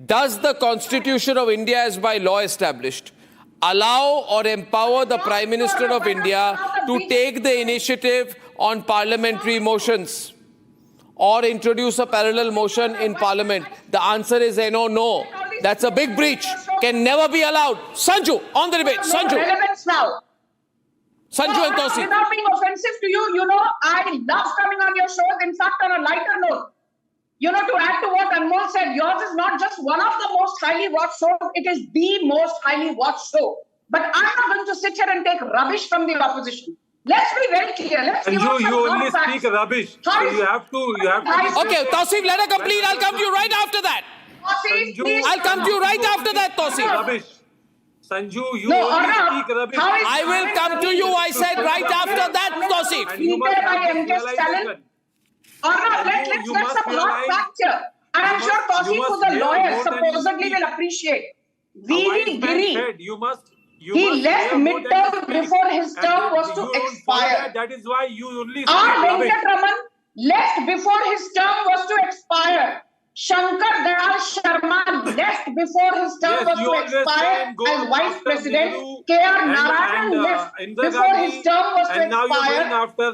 Does the Constitution of India, as by law established, allow or empower the Prime Minister of India to take the initiative on parliamentary motions or introduce a parallel motion in parliament? The answer is no. That's a big breach. Can never be allowed. Sanju, on the debate. Sanju. Sanju and Tosi. I'm not being offensive to you. I love coming on your shows. In fact, on a lighter note, to add to what Anmol said, yours is not just one of the most highly watched shows, it is the most highly watched show. But I'm not going to sit here and take rubbish from the opposition. Let's be very clear. Sanju, you only speak rubbish. So you have to. Okay, Tausif, let her complete. I'll come to you right after that. I'll come to you right after that, Tausif. Rubbish. Sanju, you only speak rubbish. I will come to you, I said, right after that, Tausif. Let's have hot facts here. And I'm sure Tausif, who's a lawyer, supposedly will appreciate. V.V. Giri, he left midterm before his term was to expire. That is why you only R. Venkatraman left before his term was to expire. Shankar Dayal Sharma left before his term was to expire as Vice President. K.R. Narayanan left before his term was to expire.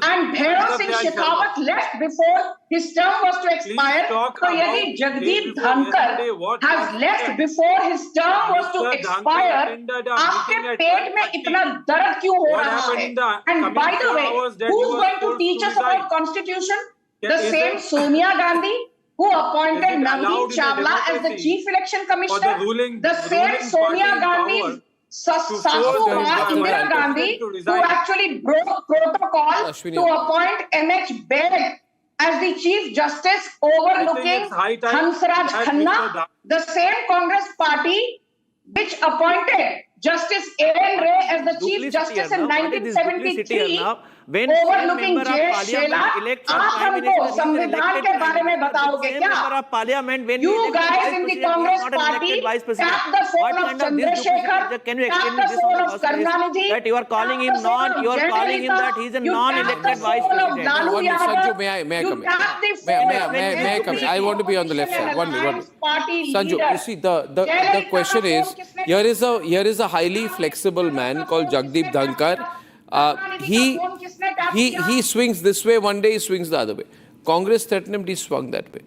And Bhairav Singh Shekhawat left before his term was to expire. So yadi Jagdeep Dhankar has left before his term was to expire, aapke पेट में इतना दर्द क्यों हो रहा है? And by the way, who's going to teach us about Constitution? The same Sonia Gandhi who appointed Navneet Chawla as the Chief Election Commissioner. The same Sonia Gandhi's Sasu Indira Gandhi who actually broke protocol to appoint M.H. Baird as the Chief Justice overlooking Hansraj Khanna. The same Congress party which appointed Justice A.N. Ray as the Chief Justice in 1973, overlooking J. Shela. आप हमको संविधान के बारे में बताओगे क्या? You guys in the Congress party tap the phone of Chandrasekhar, tap the phone of Karunanidhi. That you are calling him non, you are calling him that he is a non-elected Vice President. Sanju, may I come in? May I come in? I want to be on the left side. One minute. Sanju, you see, the question is, here is a highly flexible man called Jagdeep Dhankar. He swings this way, one day he swings the other way. Congress threatened him, he swung that way.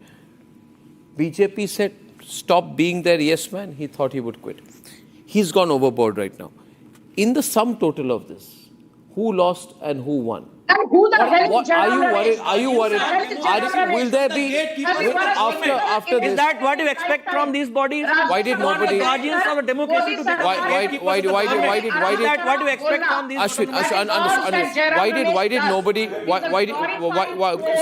BJP said, stop being their yes man. He thought he would quit. He's gone overboard right now. In the sum total of this, who lost and who won? And who the hell is are you worried? Are you worried? Will there be after this? Is that what you expect from these bodies? Why did nobody? Guardians of a democracy to why did? What do you expect from these? Why did nobody?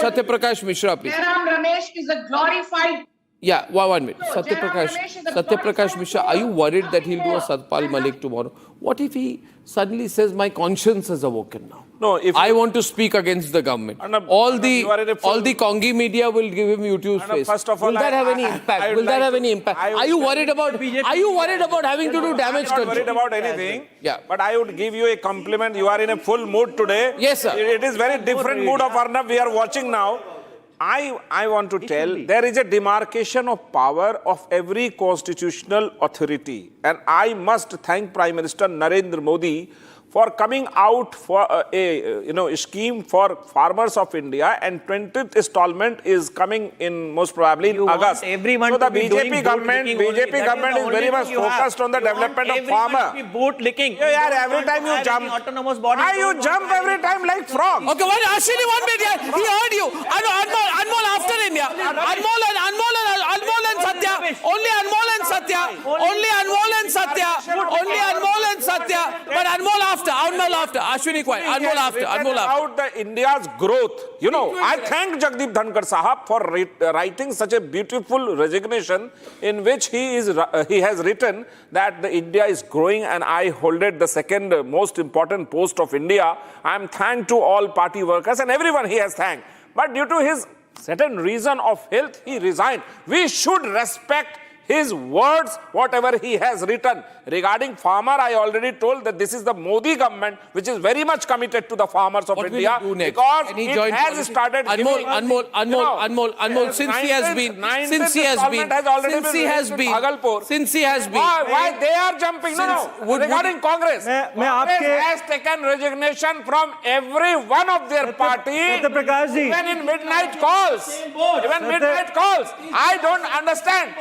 Satya Prakash Mishra, please. Jairam Ramesh is a glorified. Yeah, 1 minute. Satya Prakash Mishra, are you worried that he'll do a Satpal Malik tomorrow? What if he suddenly says, my conscience has awoken now? No, if I want to speak against the government. All the Congi media will give him YouTube's face. First of all, will that have any impact? Will that have any impact? Are you worried about having to do damage control? I'm not worried about anything. Yeah. But I would give you a compliment. You are in a full mood today. Yes, sir. It is very different mood of Arnab we are watching now. I want to tell, there is a demarcation of power of every constitutional authority. And I must thank Prime Minister Narendra Modi for coming out for a scheme for farmers of India, and 20th installment is coming in most probably in August. So the BJP government is very much focused on the development of farmer. Boot licking. Yeah, every time you jump. Why you jump every time like frog? Okay, Ashwini, 1 minute. He heard you. Anmol after him. Anmol and Satya. Only Anmol and Satya. But Anmol after. Ashwini quiet. Anmol after. About the India's growth. I thank Jagdeep Dhankar Sahab for writing such a beautiful resignation in which he has written that the India is growing and I hold it the second most important post of India. I am thanked to all party workers and everyone he has thanked. But due to his certain reason of health, he resigned. We should respect his words, whatever he has written. Regarding farmer, I already told that this is the Modi government which is very much committed to the farmers of India. Because it has started Anmol, since he has been. Why they are jumping? Regarding Congress, Congress has taken resignation from every one of their party, even in midnight calls. I don't understand.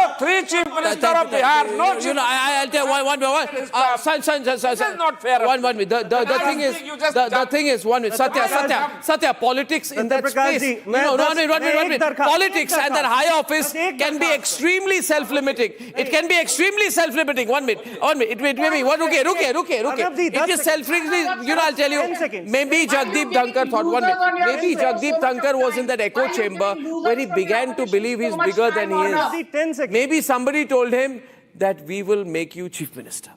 3 chief ministers of Bihar, no chief. I'll tell you one. This is not fair. The thing is, Satya, politics in that space. Politics and that high office can be extremely self-limiting. It can be extremely self-limiting. 1 minute. It may be. It is self-limiting. I'll tell you. Maybe Jagdeep Dhankar thought 1 minute. Maybe Jagdeep Dhankar was in that echo chamber where he began to believe he's bigger than he is. Maybe somebody told him that we will make you chief minister.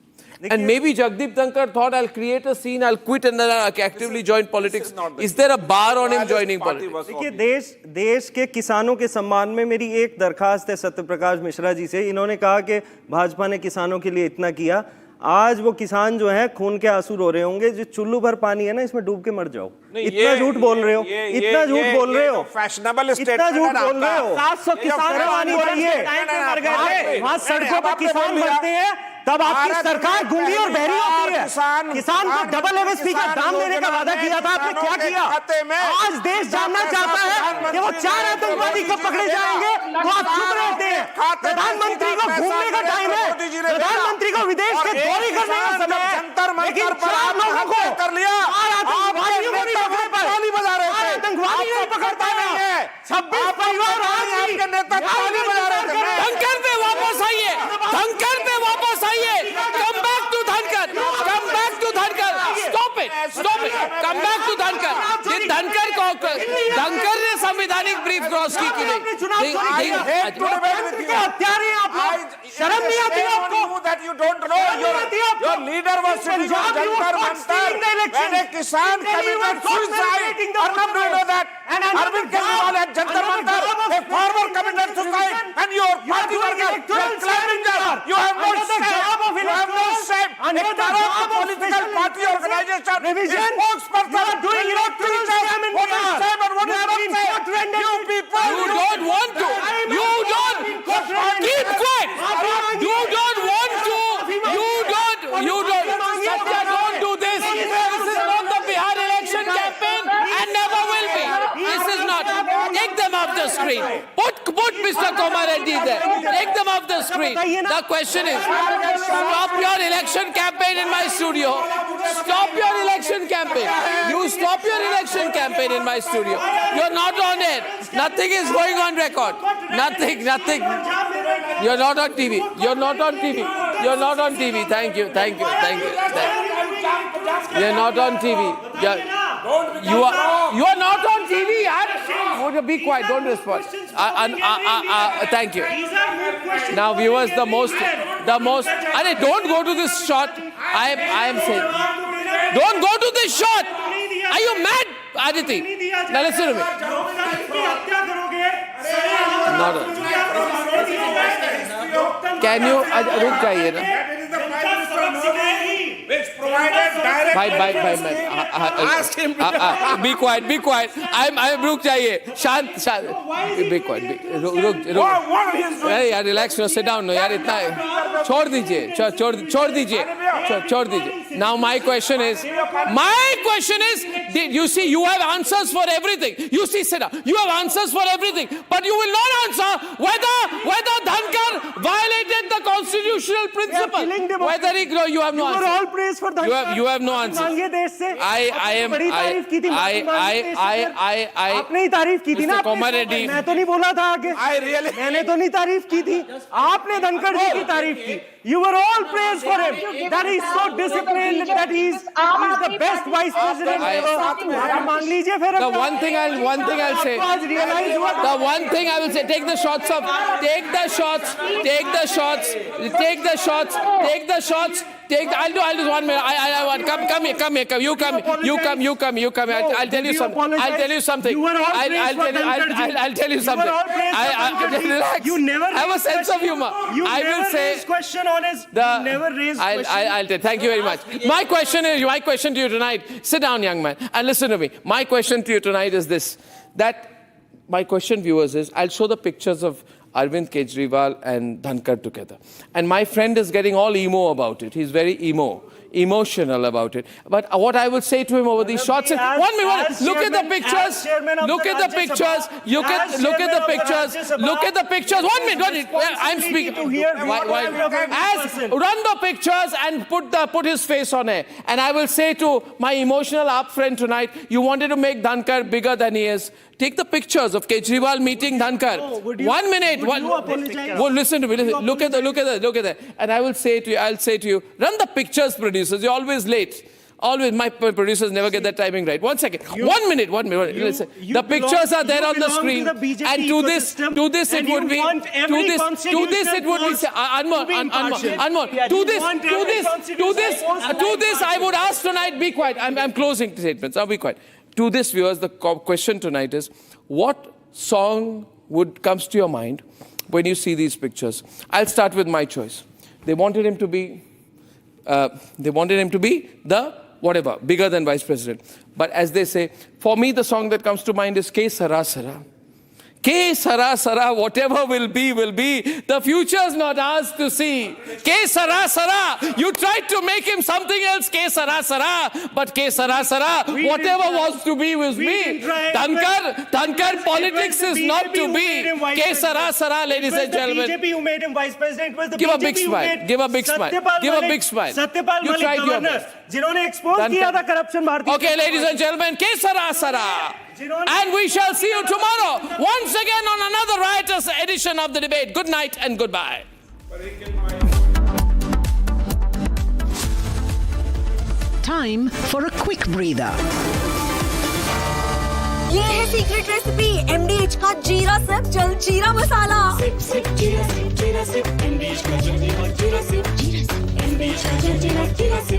And maybe Jagdeep Dhankar thought, I'll create a scene, I'll quit and then I'll actively join politics. Is there a bar on him joining politics? देखिए देश के किसानों के सम्मान में मेरी एक दरखास्त है सत्य प्रकाश मिश्रा जी से. इन्होंने कहा कि भाजपा ने किसानों के लिए इतना किया. आज वो किसान जो हैं खून के आंसू रो रहे होंगे, जो चुल्लू भर पानी है ना इसमें डूब के मर जाओ। इतना झूठ बोल रहे हो, इतना झूठ बोल रहे हो, फैशनेबल इतना झूठ बोल रहे हो। 700 किसान पानी हो रही है, वहाँ सड़कों पर किसान मरते हैं, तब आपकी सरकार गूंगी और बहरी होती है। किसान को डबल एमएसपी का दाम देने का वादा किया था, आपने क्या किया? आज देश जानना चाहता है कि वो 4 आतंकवादी कब पकड़े जाएंगे, तो आप चुप रहते हैं। प्रधानमंत्री को घूमने का टाइम है, प्रधानमंत्री को विदेश के दौरे करने का समय है, लेकिन 4 लोगों को 4 आतंकवादियों को नहीं पकड़ पाए, 4 आतंकवादी नहीं पकड़ पाए, 26 परिवार आज आपके नेता ताली बजा रहे थे। धनखर पे वापस आइए, धनखर पे वापस आइए, come back to Dhankhar, come back to Dhankhar, stop it, come back to Dhankhar. ये धनखर को, धनखर ने संवैधानिक ब्रीफ क्रॉस की कि नहीं? हत्यारे आप लोग, शर्म नहीं आती आपको? That you don't know your leader was sitting on Jantar Mantar when a kisan committed suicide. Arnab, do you know that? Arvind Kejriwal at Jantar Mantar, a farmer committed suicide, and your party worker was climbing there. You have no shame. You have no shame. A corrupt political party organization, a spokesperson doing electoral shame. What is shame and what is not shame? You people, you don't want to. You don't. Keep quiet. You don't want to. You don't do this. This is not the Bihar election campaign and never will be. This is not. Take them off the screen. Put Mr. Kumar Reddy there. Take them off the screen. The question is, stop your election campaign in my studio. Stop your election campaign. You stop your election campaign in my studio. You're not on air. Nothing is going on record. Nothing. You're not on TV. You're not on TV. You're not on TV. Thank you. You're not on TV. You are not on TV. Be quiet. Don't respond. Thank you. Now, viewers, the most. Don't go to this shot. I am saying. Don't go to this shot. Are you mad, Aditi? Now listen to me. Can you रुक जाइए ना? Be quiet. I'm रुक जाइए. शांत. Be quiet. रुक. यार relax. Sit down. यार इतना छोड़ दीजिए. Now my question is, you see, you have answers for everything. You see, sit down. You have answers for everything, but you will not answer whether Dhankar violated the constitutional principle. Whether you have no answer. You are all praised for Dhankar. You have no answer. आपने ही तारीफ की थी ना? Kumar Reddy. मैं तो नहीं बोला था आगे. मैंने तो नहीं तारीफ की थी. आपने धनखड़ जी की तारीफ की. You were all praised for him. That he's so disciplined. That he's the best vice president ever. मान लीजिए फिर. The one thing I'll say. The one thing I will say. Take the shots. I'll do 1 minute. I want. Come here. You come. I'll tell you something. I'll tell you something. Relax. You never have a sense of humor. I will say. Question on his. You never raised question. I'll tell. Thank you very much. My question to you tonight. Sit down, young man, and listen to me. My question to you tonight is this: that my question, viewers, is I'll show the pictures of Arvind Kejriwal and Dhankar together. And my friend is getting all emo about it. He's very emotional about it. But what I will say to him over these shots is, 1 minute, look at the pictures. Look at the pictures. Look at the pictures. 1 minute. I'm speaking. Run the pictures and put his face on it. And I will say to my emotional up friend tonight, you wanted to make Dhankar bigger than he is. Take the pictures of Kejriwal meeting Dhankar. 1 minute. Well, listen to me. Look at that. And I will say to you, run the pictures, producers. You're always late. Always, my producers never get that timing right. 1 second. 1 minute. Listen. The pictures are there on the screen. And to this it would be. To this, I would ask tonight. Be quiet. I'm closing statements. I'll be quiet. To this, viewers, the question tonight is, what song comes to your mind when you see these pictures? I'll start with my choice. They wanted him to be They wanted him to be the whatever, bigger than Vice President. But as they say, for me the song that comes to mind is Ke Sara Sara. Ke Sara Sara, whatever will be, will be. The future's not ours to see. Ke Sara Sara, you tried to make him something else, Ke Sara Sara. But Ke Sara Sara, whatever was to be was me. Dhankar, politics is not to be. Ke Sara Sara, ladies and gentlemen. BJP who made him Vice President was the Give a BJP big smile. Give a big smile. Give a big smile. Satyapal You Malik tried your governor, best. जिन्होंने expose किया था corruption भारतीय. Okay, ladies and gentlemen, Ke Sara Sara. And we shall see you tomorrow once again on another riotous edition of the debate. Good night and goodbye. Time for a quick breather. ये है secret recipe MDH का जीरा SIP जल जीरा मसाला. SIP SIP जीरा SIP MDH का जल जीरा सिप MDH का जल जीरा सिप.